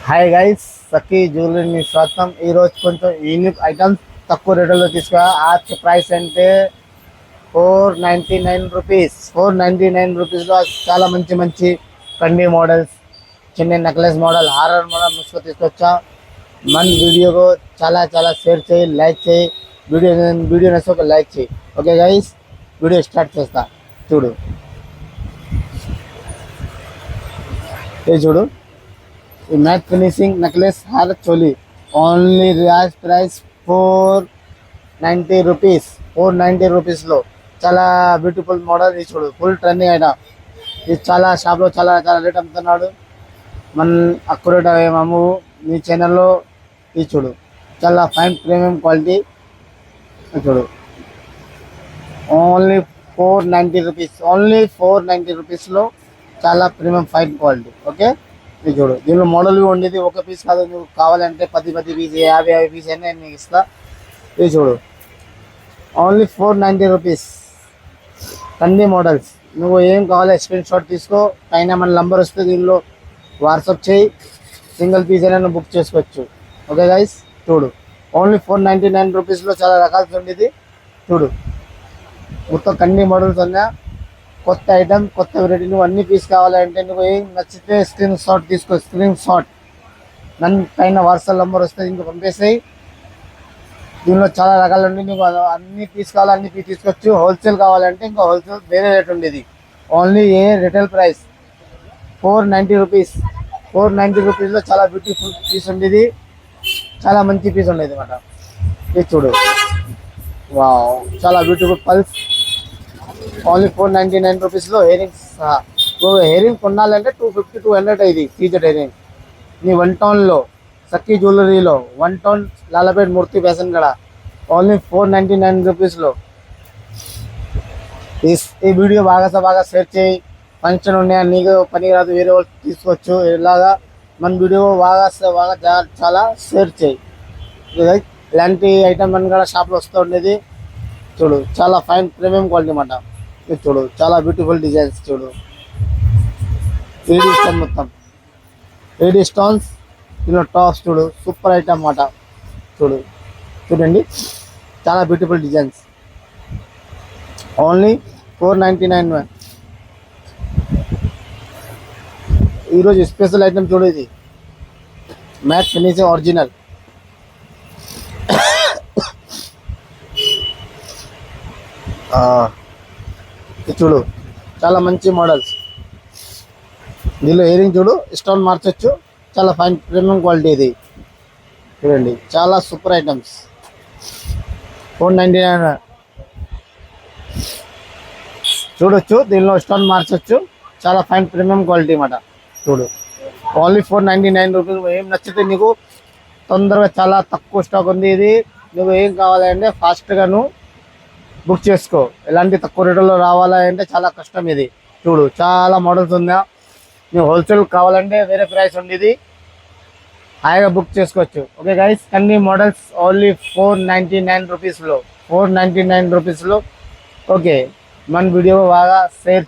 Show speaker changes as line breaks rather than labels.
Hi guys, సఖీ jewellery స్వాగతం. ఈరోజు కొంచెం యూనిక్ ఐటమ్స్ తక్కువ రేటులో తీసుకురా. ఆజ్ ప్రైస్ అంటే 499 రూపీస్. 499 రూపీస్లో చాలా మంచి మంచి కండి మోడల్స్, చిన్న నెక్లెస్ మోడల్, హారర్ మోడల్ తీసుకొచ్చా. మన వీడియోకు చాలా చాలా షేర్ చేయి, లైక్ చేయి. వీడియో నచ్చి ఒక లైక్ చేయి. ఓకే గైస్, వీడియో స్టార్ట్ చేస్తా. చూడు, చూడు, ఈ మ్యాట్ ఫినిషింగ్ నెక్లెస్ హార్ చోలీ ఓన్లీ రియాజ్ ప్రైస్ 490 రూపీస్. 490 రూపీస్లో చాలా బ్యూటిఫుల్ మోడల్. ఇది చూడు, ఫుల్ ట్రెండింగ్ అయినా ఇది చాలా షాప్లో చాలా చాలా రేట్ అమ్ముతున్నాడు. మన అక్యురేట్ ఏమేమో మీ ఛానల్లో ఇది చూడు, చాలా ఫైన్ ప్రీమియం క్వాలిటీ. చూడు, ఓన్లీ 490 రూపీస్. ఓన్లీ 490 రూపీస్లో చాలా ప్రీమియం ఫైన్ క్వాలిటీ. ఓకే, ఇది చూడు, దీనిలో మోడల్ ఉండేది ఒక పీస్ కాదు. నువ్వు కావాలంటే 10 పీస్, 50 పీస్ అయినా నేను ఇస్తా. ఇది చూడు, ఓన్లీ 490 రూపీస్. అన్ని మోడల్స్ నువ్వు ఏం కావాలో స్క్రీన్ షాట్ తీసుకో, పైన మన నంబర్ వస్తే దీనిలో వాట్సాప్ చేయి. సింగిల్ పీస్ అయినా నువ్వు బుక్ చేసుకోవచ్చు. ఓకే గైస్, చూడు, ఓన్లీ 499 రూపీస్లో చాలా రకాలు ఉండేది. చూడు, మొత్తం కన్నీ మోడల్స్ ఉన్నా, కొత్త ఐటమ్, కొత్త వెరైటీ. నువ్వు అన్ని పీస్ కావాలంటే నువ్వు ఏం నచ్చితే స్క్రీన్ షాట్ తీసుకో. స్క్రీన్ షాట్ నన్ను పైన వాట్సాప్ నెంబర్ వస్తే ఇంకో పంపేసాయి. దీనిలో చాలా రకాలు ఉండి నువ్వు అన్ని పీస్ కావాలి, అన్ని పీస్ తీసుకోవచ్చు. హోల్సేల్ కావాలంటే ఇంకా హోల్సేల్ వేరే రేట్ ఉండేది. Only retail price 490 rupees. 490 రూపీస్లో చాలా బ్యూటిఫుల్ పీస్ ఉండేది, చాలా మంచి పీస్ ఉండేది అన్నమాట. ఇది చూడు, వావ్, చాలా బ్యూటిఫుల్ పల్స్. ఓన్లీ 499 రూపీస్లో హెయిరింగ్స్. నువ్వు హెయిరింగ్ కొనాలంటే 250-200 అయింది. సీజెడ్ హెయిరింగ్ నీ 1 టౌన్లో సఖీ జ్యువెలరీలో, 1 టౌన్ లాలపేట్ మూర్తి ఫ్యాషన్ గడ, ఓన్లీ 499 రూపీస్లో. ఈ వీడియో బాగా షేర్ చేయి. ఫంక్షన్ ఉన్నాయా, నీకు పని రాదు, వేరే వాళ్ళు తీసుకోవచ్చు. ఇలాగా మన వీడియో బాగా చాలా షేర్ చేయి. ఇలాంటి ఐటమ్ మన కూడా షాప్లో వస్తూ ఉండేది. చూడు, చాలా ఫైన్ ప్రీమియం క్వాలిటీ అన్నమాట. ఇది చూడు, చాలా బ్యూటిఫుల్ డిజైన్స్. చూడు, 3D స్టోన్, మొత్తం 3D స్టోన్స్. దీనిలో టాప్స్ చూడు, సూపర్ ఐటమ్ అన్నమాట. చూడండి, చాలా బ్యూటిఫుల్ డిజైన్స్. ఓన్లీ 499. ఈరోజు స్పెషల్ ఐటమ్ చూడు, ఇది మ్యాట్ ఫినిషింగ్ ఒరిజినల్. చూడు, చాలా మంచి మోడల్స్. దీనిలో ఇయరింగ్ చూడు, స్టోన్ మార్చొచ్చు. చాలా ఫైన్ ప్రీమియం క్వాలిటీ ఇది. చూడండి, చాలా సూపర్ ఐటమ్స్. 499 చూడొచ్చు. దీనిలో స్టోన్ మార్చొచ్చు. చాలా ఫైన్ ప్రీమియం క్వాలిటీ అన్నమాట. చూడు, ఓన్లీ 499 రూపీస్. ఏం నచ్చితే నీకు తొందరగా, చాలా తక్కువ స్టాక్ ఉంది. ఇది నువ్వు ఏం కావాలంటే ఫాస్ట్గా నువ్వు బుక్ చేసుకో. ఎలాంటి తక్కువ రేటులో రావాలంటే చాలా కష్టం ఇది. చూడు, చాలా మోడల్స్ ఉందా. నువ్వు హోల్సేల్ కావాలంటే వేరే ప్రైస్ ఉండేది, హాయిగా బుక్ చేసుకోవచ్చు. ఓకే గైస్, అన్ని మోడల్స్ ఓన్లీ 499 రూపీస్లో. 499 రూపీస్లో. ఓకే, మన వీడియో బాగా షేర్